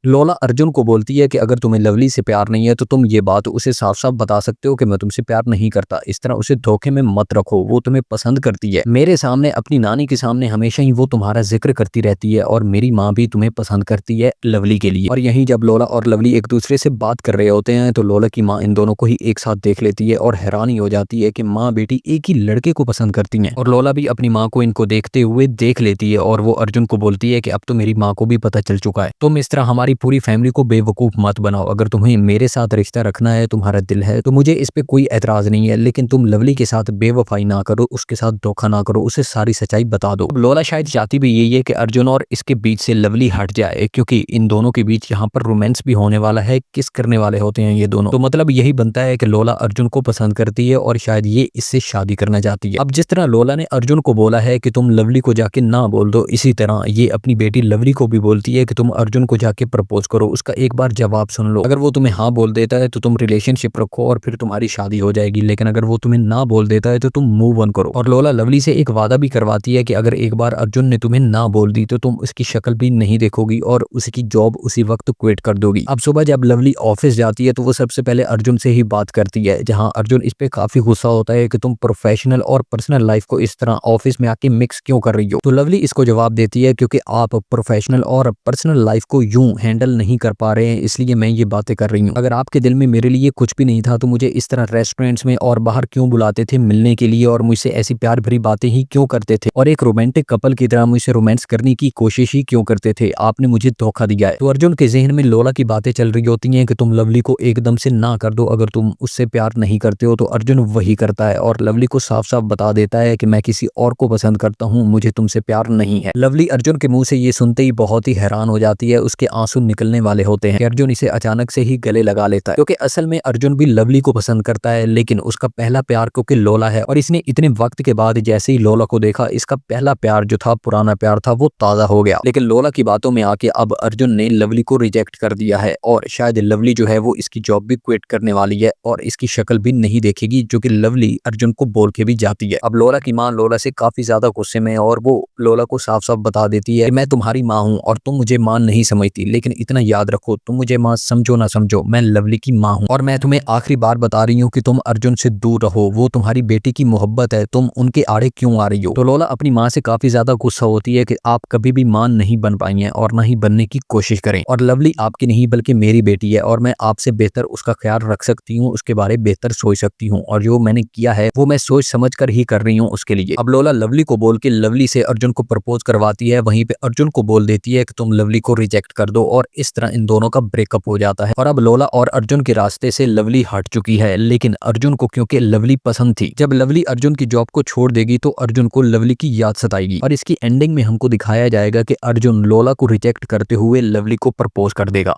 लोला अर्जुन को बोलती है कि अगर तुम्हें लवली से प्यार नहीं है तो तुम ये बात उसे साफ साफ बता सकते हो कि मैं तुमसे प्यार नहीं करता। इस तरह उसे धोखे में मत रखो, वो तुम्हें पसंद करती है। मेरे सामने, अपनी नानी के सामने हमेशा ही वो तुम्हारा जिक्र करती रहती है और मेरी माँ भी तुम्हें पसंद करती है लवली के लिए। और यहीं जब लोला और लवली एक दूसरे से बात कर रहे होते हैं तो लोला की माँ इन दोनों को ही एक साथ देख लेती है और हैरानी हो जाती है कि माँ बेटी एक ही लड़के को पसंद करती हैं। और लोला भी अपनी माँ को इनको देखते हुए देख लेती है और वो अर्जुन को बोलती है कि अब तो मेरी माँ को भी पता चल चुका है, तुम इस तरह हमारी पूरी फैमिली को बेवकूफ मत बनाओ। अगर तुम्हें मेरे साथ रिश्ता रखना है, तुम्हारा दिल है, तो मुझे इस पे कोई एतराज नहीं है, लेकिन तुम लवली के साथ बेवफाई ना करो, उसके साथ धोखा ना करो, उसे सारी सच्चाई बता दो। लोला शायद चाहती भी यही है कि अर्जुन और इसके बीच से लवली हट जाए, क्योंकि इन दोनों के बीच यहाँ पर रोमांस भी होने वाला है, किस करने वाले होते हैं ये दोनों। तो मतलब यही बनता है कि लोला अर्जुन को पसंद करती है और शायद ये इससे शादी करना चाहती है। अब जिस तरह लोला ने अर्जुन को बोला है कि तुम लवली को जाके ना बोल दो, इसी तरह ये अपनी बेटी लवली को भी बोलती है कि तुम अर्जुन को जाके प्रपोज करो, उसका एक बार जवाब सुन लो। अगर वो तुम्हें हाँ बोल देता है तो तुम रिलेशनशिप रखो और फिर तुम्हारी शादी हो जाएगी, लेकिन अगर वो तुम्हें ना बोल देता है तो तुम मूव ऑन करो। और लोला लवली से एक वादा भी करवाती है कि अगर एक बार अर्जुन ने तुम्हें ना बोल दी तो तुम उसकी शक्ल भी नहीं देखोगी और उसकी जॉब उसी वक्त क्विट कर दोगी। अब सुबह जब लवली ऑफिस जाती है तो वो सबसे पहले अर्जुन से ही बात करती है, जहां अर्जुन इस पे काफी गुस्सा होता है कि तुम प्रोफेशनल और पर्सनल लाइफ को इस तरह ऑफिस में आके मिक्स क्यों कर रही हो। तो लवली इसको जवाब देती है क्योंकि आप प्रोफेशनल और पर्सनल लाइफ को यूं हैंडल नहीं कर पा रहे हैं, इसलिए मैं ये बातें कर रही हूँ। अगर आपके दिल में मेरे लिए कुछ भी नहीं था तो मुझे इस तरह रेस्टोरेंट्स में और बाहर क्यों बुलाते थे मिलने के लिए और मुझसे ऐसी प्यार भरी बातें ही क्यों करते थे और एक रोमांटिक कपल की तरह मुझसे रोमांस करने की कोशिश ही क्यों करते थे। आपने मुझे धोखा दिया है। तो अर्जुन के जहन में लोला की बातें चल रही होती हैं कि तुम लवली को एकदम से ना कर दो, अगर तुम उससे प्यार नहीं करते हो। तो अर्जुन वही करता है और लवली को साफ साफ बता देता है कि मैं किसी और को पसंद करता हूँ, मुझे तुमसे प्यार नहीं है। लवली अर्जुन के मुंह से ये सुनते ही बहुत ही हैरान हो जाती है, उसके आंसू निकलने वाले होते हैं कि अर्जुन इसे अचानक से ही गले लगा लेता है, क्योंकि असल में अर्जुन भी लवली को पसंद करता है, लेकिन उसका पहला प्यार क्योंकि लोला है और इसने इतने वक्त के बाद जैसे ही लोला को देखा, इसका पहला प्यार जो था, पुराना प्यार था, वो ताजा हो गया। लेकिन लोला की बातों में आके अब अर्जुन ने लवली को रिजेक्ट कर दिया है और शायद लवली जो है वो इसकी जॉब भी क्विट करने वाली है और इसकी शक्ल भी नहीं देखेगी, जो कि लवली अर्जुन को बोल के भी जाती है। अब लोला की माँ लोला से काफी ज्यादा गुस्से में है और वो लोला को साफ साफ बता देती है कि मैं तुम्हारी माँ हूँ और तुम मुझे माँ नहीं समझती, लेकिन इतना याद रखो, तुम मुझे माँ समझो ना समझो, मैं लवली की माँ हूँ और मैं तुम्हें आखिरी बार बता रही हूँ कि तुम अर्जुन से दूर रहो, वो तुम्हारी बेटी की मोहब्बत है, तुम उनके आड़े क्यों आ रही हो। तो लोला अपनी माँ से काफी ज्यादा गुस्सा होती है कि आप कभी भी माँ नहीं बन पाई हैं और ना ही बनने की कोशिश करें, और लवली आपकी नहीं बल्कि मेरी बेटी है और मैं आपसे बेहतर उसका ख्याल रख सकती हूँ, उसके बारे में बेहतर सोच सकती हूँ और जो मैंने किया है वो मैं सोच समझ कर ही कर रही हूँ उसके लिए। अब लोला लवली को बोल के लवली से अर्जुन को प्रपोज करवाती है, वहीं पे अर्जुन को बोल देती है कि तुम लवली को रिजेक्ट कर दो और इस तरह इन दोनों का ब्रेकअप हो जाता है। और अब लोला और अर्जुन के रास्ते से लवली हट चुकी है, लेकिन अर्जुन को क्योंकि लवली पसंद थी, जब लवली अर्जुन की जॉब को छोड़ देगी तो अर्जुन को लवली की याद सताएगी और इसकी एंडिंग में हमको दिखाया जाएगा कि अर्जुन लोला को रिजेक्ट करते हुए लवली को प्रपोज कर देगा।